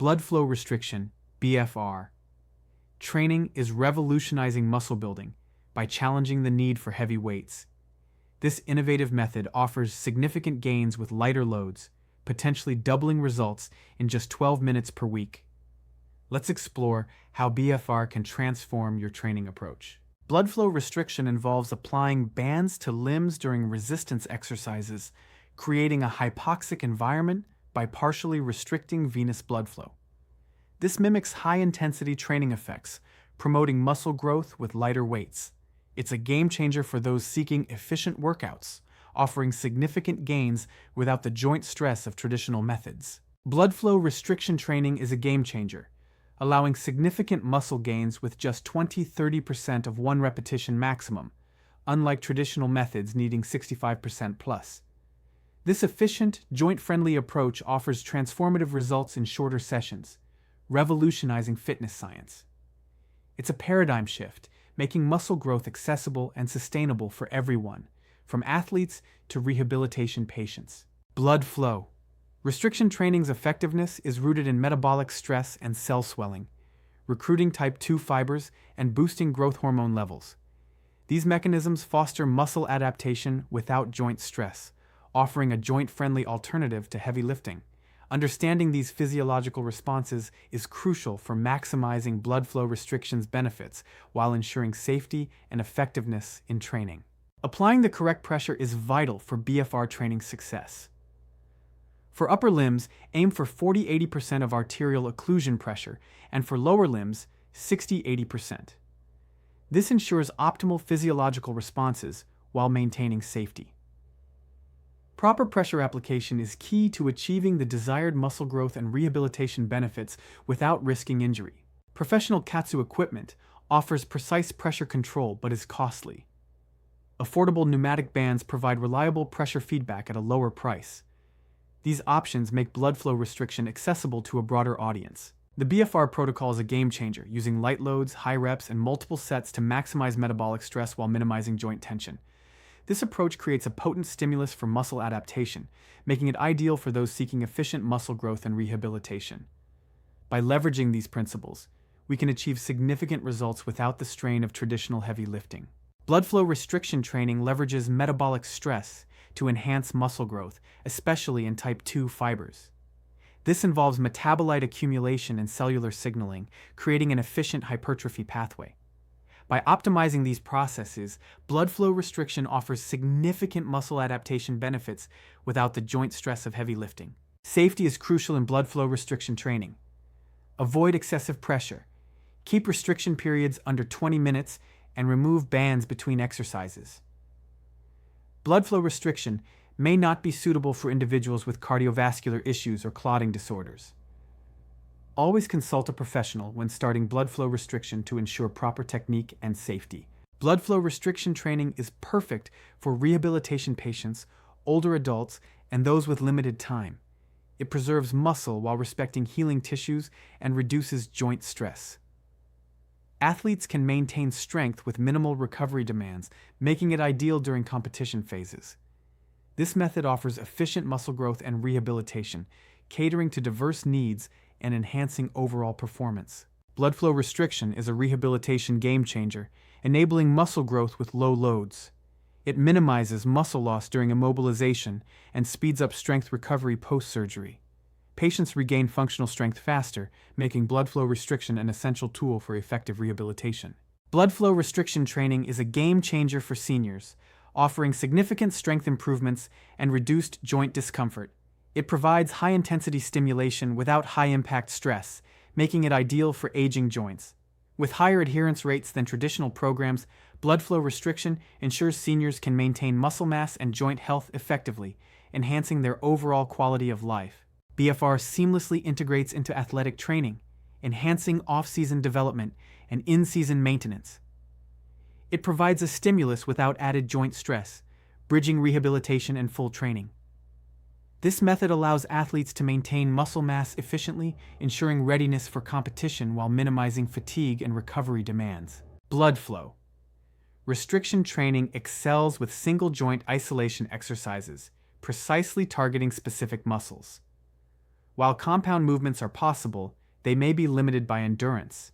Blood flow restriction, BFR. Training is revolutionizing muscle building by challenging the need for heavy weights. This innovative method offers significant gains with lighter loads, potentially doubling results in just 12 minutes per week. Let's explore how BFR can transform your training approach. Blood flow restriction involves applying bands to limbs during resistance exercises, creating a hypoxic environment by partially restricting venous blood flow. This mimics high-intensity training effects, promoting muscle growth with lighter weights. It's a game changer for those seeking efficient workouts, offering significant gains without the joint stress of traditional methods. Blood flow restriction training is a game changer, allowing significant muscle gains with just 20–30% of one repetition maximum, unlike traditional methods needing 65% plus. This efficient, joint-friendly approach offers transformative results in shorter sessions, revolutionizing fitness science. It's a paradigm shift, making muscle growth accessible and sustainable for everyone, from athletes to rehabilitation patients. Blood flow. Restriction training's effectiveness is rooted in metabolic stress and cell swelling, recruiting type 2 fibers and boosting growth hormone levels. These mechanisms foster muscle adaptation without joint stress, offering a joint-friendly alternative to heavy lifting. Understanding these physiological responses is crucial for maximizing blood flow restriction's benefits while ensuring safety and effectiveness in training. Applying the correct pressure is vital for BFR training success. For upper limbs, aim for 40–80% of arterial occlusion pressure, and for lower limbs, 60–80%. This ensures optimal physiological responses while maintaining safety. Proper pressure application is key to achieving the desired muscle growth and rehabilitation benefits without risking injury. Professional KATSU equipment offers precise pressure control but is costly. Affordable pneumatic bands provide reliable pressure feedback at a lower price. These options make blood flow restriction accessible to a broader audience. The BFR protocol is a game changer, using light loads, high reps, and multiple sets to maximize metabolic stress while minimizing joint tension. This approach creates a potent stimulus for muscle adaptation, making it ideal for those seeking efficient muscle growth and rehabilitation. By leveraging these principles, we can achieve significant results without the strain of traditional heavy lifting. Blood flow restriction training leverages metabolic stress to enhance muscle growth, especially in type 2 fibers. This involves metabolite accumulation and cellular signaling, creating an efficient hypertrophy pathway. By optimizing these processes, blood flow restriction offers significant muscle adaptation benefits without the joint stress of heavy lifting. Safety is crucial in blood flow restriction training. Avoid excessive pressure. Keep restriction periods under 20 minutes and remove bands between exercises. Blood flow restriction may not be suitable for individuals with cardiovascular issues or clotting disorders. Always consult a professional when starting blood flow restriction to ensure proper technique and safety. Blood flow restriction training is perfect for rehabilitation patients, older adults, and those with limited time. It preserves muscle while respecting healing tissues and reduces joint stress. Athletes can maintain strength with minimal recovery demands, making it ideal during competition phases. This method offers efficient muscle growth and rehabilitation, catering to diverse needs and enhancing overall performance. Blood flow restriction is a rehabilitation game changer, enabling muscle growth with low loads. It minimizes muscle loss during immobilization and speeds up strength recovery post-surgery. Patients regain functional strength faster, making blood flow restriction an essential tool for effective rehabilitation. Blood flow restriction training is a game changer for seniors, offering significant strength improvements and reduced joint discomfort. It provides high-intensity stimulation without high-impact stress, making it ideal for aging joints. With higher adherence rates than traditional programs, blood flow restriction ensures seniors can maintain muscle mass and joint health effectively, enhancing their overall quality of life. BFR seamlessly integrates into athletic training, enhancing off-season development and in-season maintenance. It provides a stimulus without added joint stress, bridging rehabilitation and full training. This method allows athletes to maintain muscle mass efficiently, ensuring readiness for competition while minimizing fatigue and recovery demands. Blood flow. Restriction training excels with single-joint isolation exercises, precisely targeting specific muscles. While compound movements are possible, they may be limited by endurance.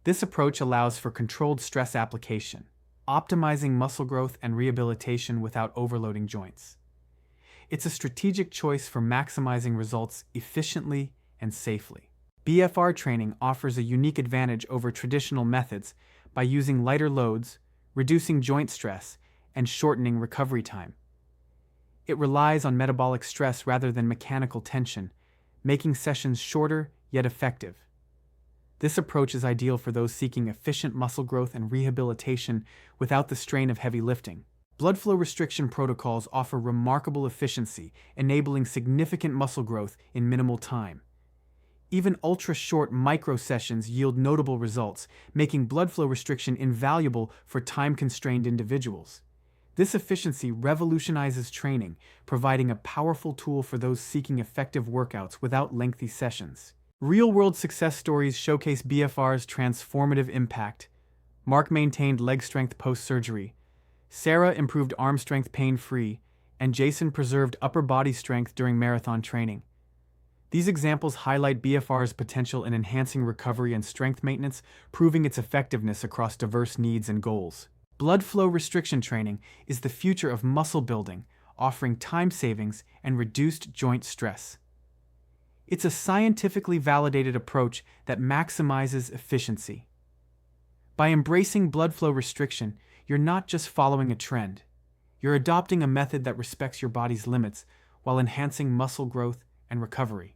This approach allows for controlled stress application, optimizing muscle growth and rehabilitation without overloading joints. It's a strategic choice for maximizing results efficiently and safely. BFR training offers a unique advantage over traditional methods by using lighter loads, reducing joint stress, and shortening recovery time. It relies on metabolic stress rather than mechanical tension, making sessions shorter yet effective. This approach is ideal for those seeking efficient muscle growth and rehabilitation without the strain of heavy lifting. Blood flow restriction protocols offer remarkable efficiency, enabling significant muscle growth in minimal time. Even ultra-short micro-sessions yield notable results, making blood flow restriction invaluable for time-constrained individuals. This efficiency revolutionizes training, providing a powerful tool for those seeking effective workouts without lengthy sessions. Real-world success stories showcase BFR's transformative impact. Mark maintained leg strength post-surgery, Sarah improved arm strength pain-free, and Jason preserved upper body strength during marathon training. These examples highlight BFR's potential in enhancing recovery and strength maintenance, proving its effectiveness across diverse needs and goals. Blood flow restriction training is the future of muscle building, offering time savings and reduced joint stress. It's a scientifically validated approach that maximizes efficiency. By embracing blood flow restriction, you're not just following a trend. You're adopting a method that respects your body's limits while enhancing muscle growth and recovery.